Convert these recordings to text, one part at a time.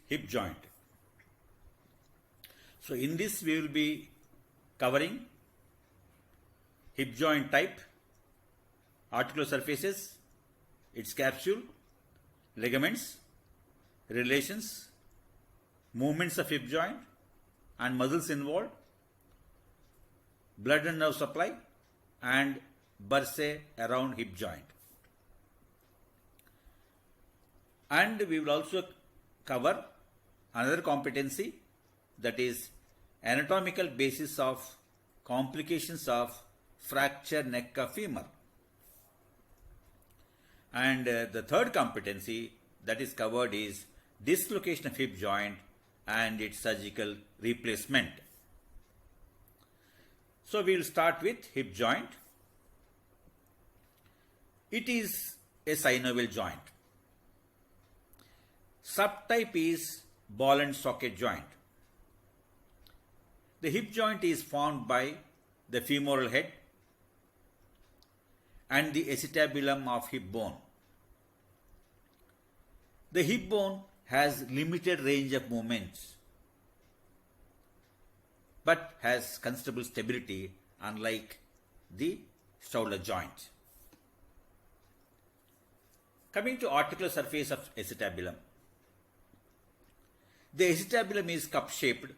hip joint. So in this we will be covering hip joint type, articular surfaces, its capsule, ligaments, relations, movements of hip joint and muscles involved, blood and nerve supply, and bursae around hip joint. And we will also cover another competency, that is anatomical basis of complications of fracture neck of femur. And the third competency that is covered is dislocation of hip joint and its surgical replacement. So we will start with hip joint. It is a synovial joint. Subtype is ball and socket joint. The hip joint is formed by the femoral head and the acetabulum of hip bone. The hip bone has limited range of movements but has considerable stability, unlike the shoulder joint. Coming to articular surface of acetabulum. The acetabulum is cup-shaped.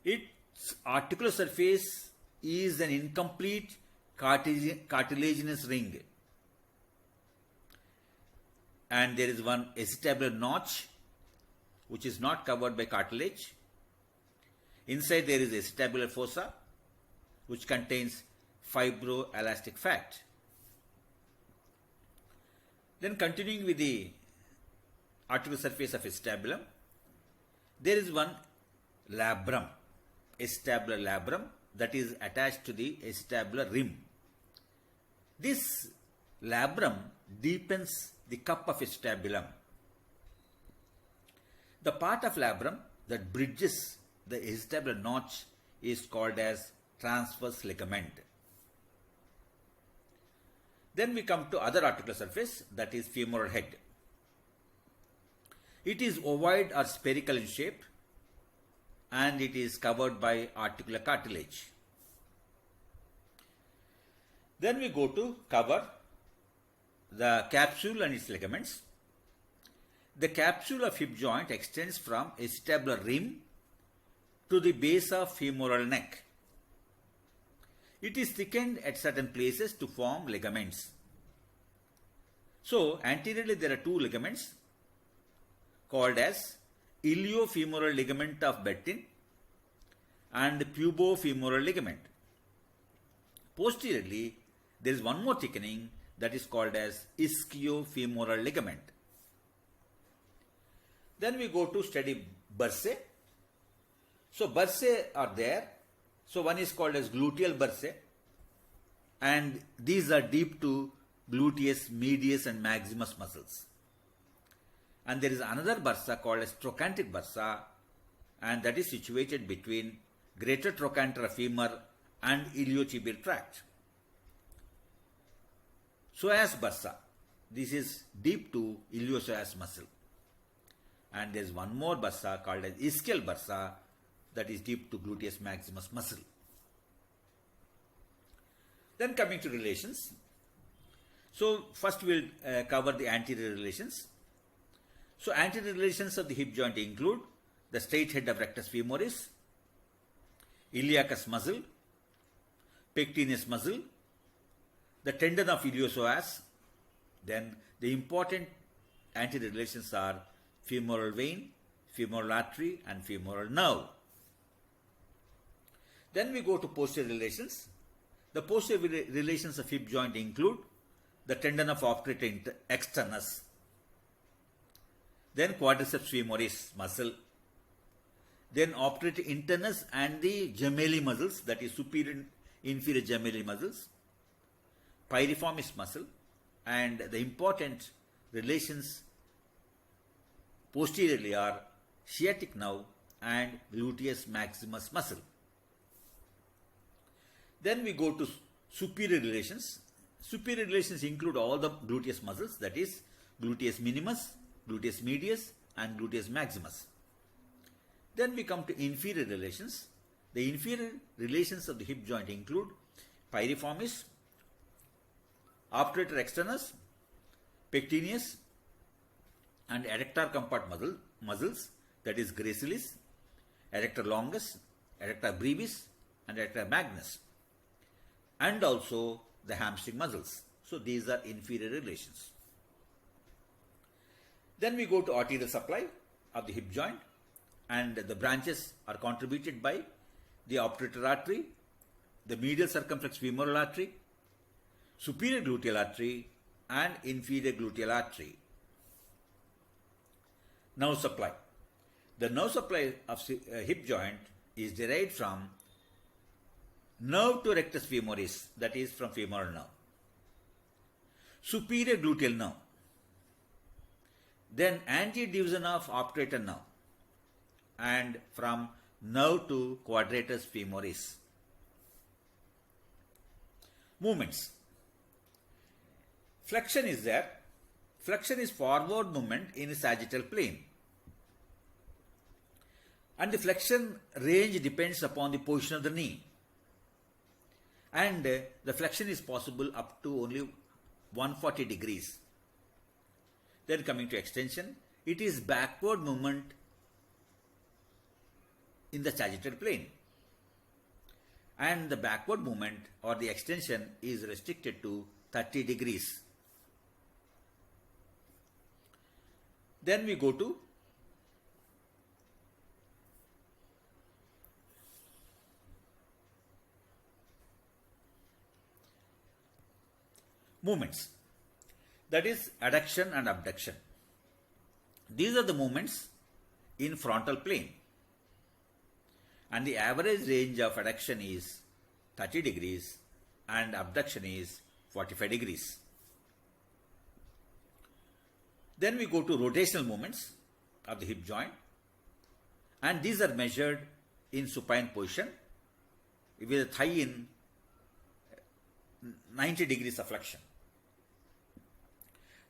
Its articular surface is an incomplete cartilaginous ring, and there is one acetabular notch which is not covered by cartilage. Inside there is acetabular fossa which contains fibroelastic fat. Then continuing with the articular surface of acetabulum, there is one labrum, acetabular labrum, that is attached to the acetabular rim. This labrum deepens the cup of acetabulum. The part of labrum that bridges the acetabular notch is called as transverse ligament. Then we come to other articular surface, that is femoral head. It is ovoid or spherical in shape and it is covered by articular cartilage. Then we go to cover the capsule and its ligaments. The capsule of hip joint extends from acetabular rim to the base of femoral neck. It is thickened at certain places to form ligaments. So anteriorly there are two ligaments called as iliofemoral ligament of Bertin and pubofemoral ligament. Posteriorly there is one more thickening that is called as ischiofemoral ligament. Then we go to study bursae. So bursae are there. So one is called as gluteal bursae, and these are deep to gluteus medius and maximus muscles. And there is another bursa called as trochanteric bursa, and that is situated between greater trochanter of femur and iliotibial tract. Psoas bursa, this is deep to iliopsoas muscle. And there is one more bursa called as ischial bursa, that is deep to gluteus maximus muscle. Then coming to relations. So first we will cover the anterior relations. So anterior relations of the hip joint include the straight head of rectus femoris, iliacus muscle, pectineus muscle, the tendon of iliopsoas. Then the important anterior relations are femoral vein, femoral artery and femoral nerve. Then we go to posterior relations. The posterior relations of hip joint include the tendon of obturator externus, then quadriceps femoris muscle, then obturator internus and the gemelli muscles, that is superior and inferior gemelli muscles, piriformis muscle, and the important relations posteriorly are sciatic nerve and gluteus maximus muscle. Then we go to superior relations. Superior relations include all the gluteus muscles, that is gluteus minimus, gluteus medius and gluteus maximus. Then we come to inferior relations. The inferior relations of the hip joint include piriformis, obturator externus, pectineus, and adductor comfort muscles, that is gracilis, adductor longus, adductor brevis, and adductor magnus, and also the hamstring muscles. So these are inferior relations. Then we go to arterial supply of the hip joint, and the branches are contributed by the obturator artery, the medial circumflex femoral artery, superior gluteal artery, and inferior gluteal artery. Nerve supply. The nerve supply of hip joint is derived from nerve to rectus femoris, that is from femoral nerve, superior gluteal nerve, then anterior division of obturator nerve, and from nerve to quadratus femoris. Movements. Flexion is there. Flexion is forward movement in a sagittal plane. And the flexion range depends upon the position of the knee. And the flexion is possible up to only 140 degrees. Then coming to extension, it is backward movement in the sagittal plane. And the backward movement or the extension is restricted to 30 degrees. Then we go to movements, that is adduction and abduction. These are the movements in frontal plane, and the average range of adduction is 30 degrees and abduction is 45 degrees. Then we go to rotational movements of the hip joint, and these are measured in supine position with the thigh in 90 degrees of flexion.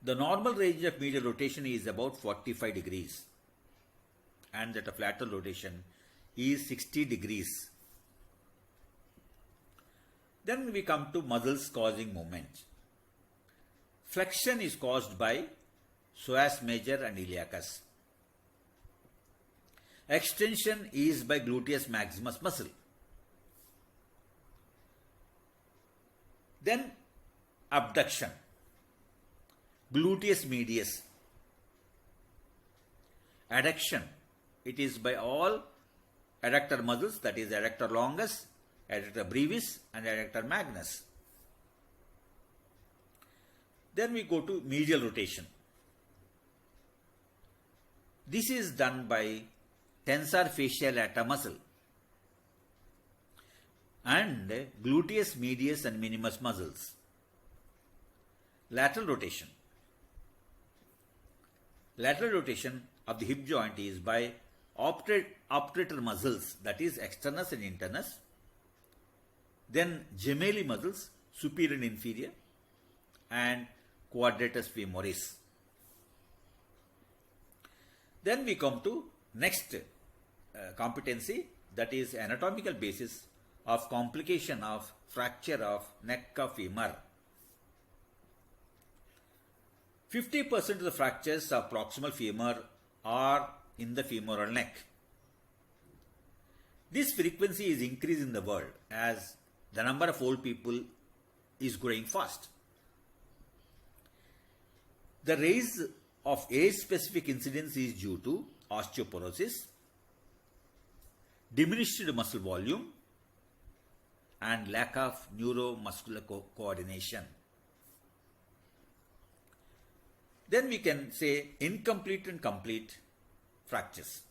The normal range of medial rotation is about 45 degrees, and that of lateral rotation is 60 degrees. Then we come to muscles causing movement. Flexion is caused by psoas major and iliacus. Extension is by gluteus maximus muscle. Then abduction, gluteus medius. Adduction, it is by all adductor muscles, that is adductor longus, adductor brevis, and adductor magnus. Then we go to medial rotation. This is done by tensor fasciae lata muscle and gluteus medius and minimus muscles. Lateral rotation. Lateral rotation of the hip joint is by obturator muscles, that is externus and internus, then gemelli muscles, superior and inferior, and quadratus femoris. Then we come to next competency, that is anatomical basis of complication of fracture of neck of femur. 50% of the fractures of proximal femur are in the femoral neck. This frequency is increasing in the world as the number of old people is growing fast. The rise of age-specific incidence is due to osteoporosis, diminished muscle volume, and lack of neuromuscular coordination. Then we can say incomplete and complete fractures.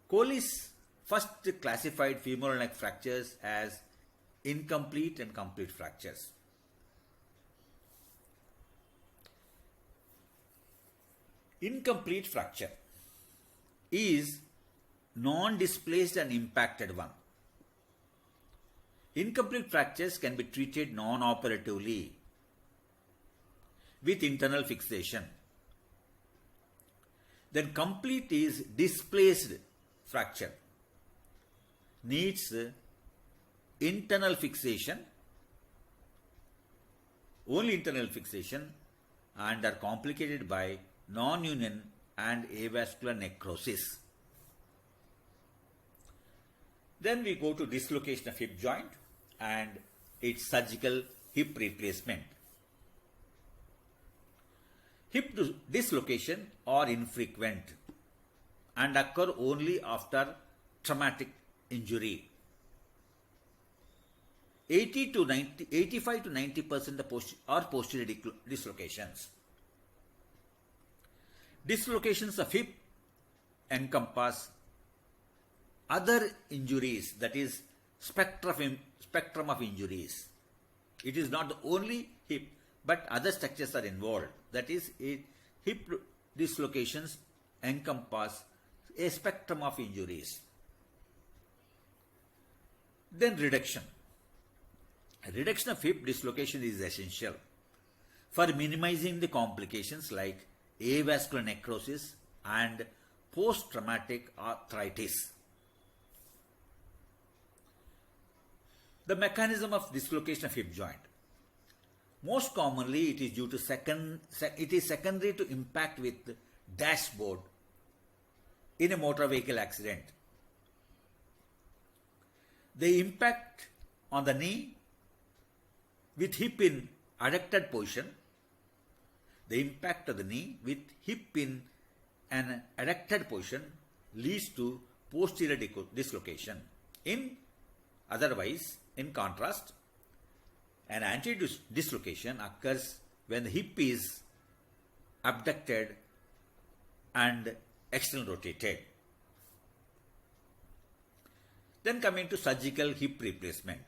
Colles first classified femoral neck fractures as incomplete and complete fractures. Incomplete fracture is non-displaced and impacted one. Incomplete fractures can be treated non-operatively with internal fixation. Then complete is displaced fracture. Needs internal fixation, only internal fixation, and are complicated by non-union and avascular necrosis. Then we go to dislocation of hip joint and its surgical hip replacement. Hip dislocation are infrequent and occur only after traumatic injury. 85 to 90% are posterior dislocations. Dislocations of hip encompass other injuries, that is spectrum of injuries. It is not only hip, but other structures are involved. That is, hip dislocations encompass a spectrum of injuries. Then reduction. Reduction of hip dislocation is essential for minimizing the complications like avascular necrosis and post-traumatic arthritis. The mechanism of dislocation of hip joint. Most commonly, it is due to secondary to impact with dashboard in a motor vehicle accident. The impact on the knee with hip in adducted position. The impact of the knee with hip in an adducted position leads to posterior dislocation. Otherwise, in contrast, an anterior dislocation occurs when the hip is abducted and external rotated. Then coming to surgical hip replacement.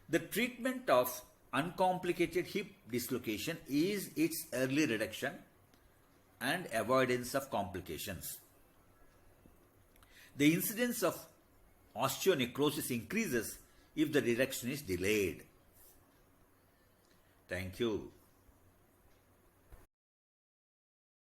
The treatment of uncomplicated hip dislocation is its early reduction and avoidance of complications. The incidence of osteonecrosis increases if the reduction is delayed. Thank you.